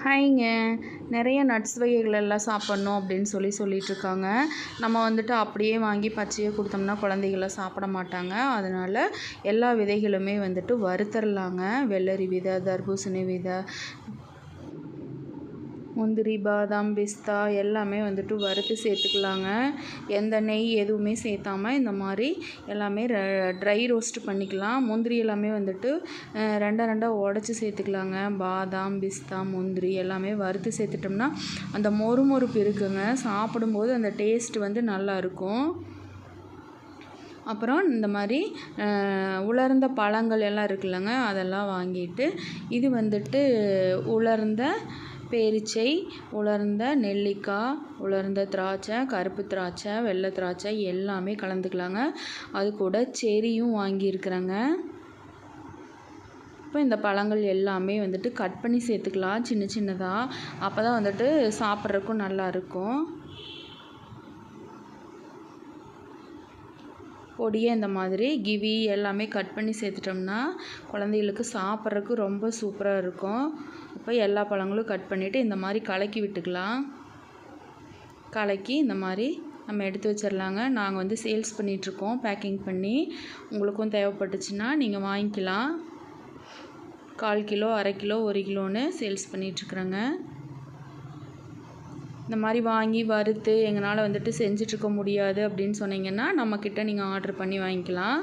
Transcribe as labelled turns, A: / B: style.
A: ஹாய்ங்க. நிறைய நட்ஸ் வகைகள் எல்லாம் சாப்பிட்ணும் அப்படின்னு சொல்லிட்டுருக்காங்க. நம்ம வந்துட்டு அப்படியே வாங்கி பச்சையாக கொடுத்தோம்னா குழந்தைகள்லாம் சாப்பிட மாட்டாங்க. அதனால் எல்லா விதைகளுமே வந்துட்டு வறுத்தரலாங்க. வெள்ளரி விதை, தர்பூசணி விதை, முந்திரி, பாதாம், பிஸ்தா எல்லாமே வந்துட்டு வறுத்து சேர்த்துக்கலாங்க. எந்த நெய் எதுவுமே சேர்த்தாம இந்த மாதிரி எல்லாமே ட்ரை ரோஸ்ட் பண்ணிக்கலாம். முந்திரி எல்லாமே வந்துட்டு ரெண்டாக உடச்சி சேர்த்துக்கலாங்க. பாதாம், பிஸ்தா, முந்திரி எல்லாமே வறுத்து சேர்த்துட்டோம்னா அந்த மொறுமொறுப்பு இருக்குங்க. சாப்பிடும்போது அந்த டேஸ்ட் வந்து நல்லாயிருக்கும். அப்புறம் இந்த மாதிரி உலர்ந்த பழங்கள் எல்லாம் இருக்குல்லங்க, அதெல்லாம் வாங்கிட்டு இது வந்துட்டு உலர்ந்த பேரிச்சை, உலர்ந்த நெல்லிக்காய், உலர்ந்த திராட்சை, கருப்பு திராட்சை, வெள்ளை திராட்சை எல்லாமே கலந்துக்கலாங்க. அது கூட செரியும் வாங்கியிருக்கிறேங்க. இப்போ இந்த பழங்கள் எல்லாமே வந்துட்டு கட் பண்ணி சேர்த்துக்கலாம் சின்ன சின்னதாக. அப்போ தான் வந்துட்டு சாப்பிட்றதுக்கும் நல்லாயிருக்கும். பொடியை இந்த மாதிரி கிவி எல்லாமே கட் பண்ணி சேர்த்துட்டோம்னா குழந்தைகளுக்கு சாப்பிட்றதுக்கு ரொம்ப சூப்பராக இருக்கும். இப்போ எல்லா பழங்களும் கட் பண்ணிவிட்டு இந்த மாதிரி கலக்கி விட்டுக்கலாம். கலக்கி இந்த மாதிரி நம்ம எடுத்து வச்சிடலாங்க. நாங்கள் வந்து சேல்ஸ் பண்ணிகிட்ருக்கோம் பேக்கிங் பண்ணி. உங்களுக்கும் தேவைப்பட்டுச்சுன்னா நீங்கள் வாங்கிக்கலாம். 1/4 கிலோ, அரை கிலோ, 1 கிலோன்னு சேல்ஸ் பண்ணிகிட்ருக்குறேங்க. இந்த மாதிரி வாங்கி வறுத்து எங்களால் வந்துட்டு செஞ்சிட்ருக்க முடியாது அப்படின்னு சொன்னீங்கன்னா நம்மக்கிட்ட நீங்கள் ஆர்டர் பண்ணி வாங்கிக்கலாம்.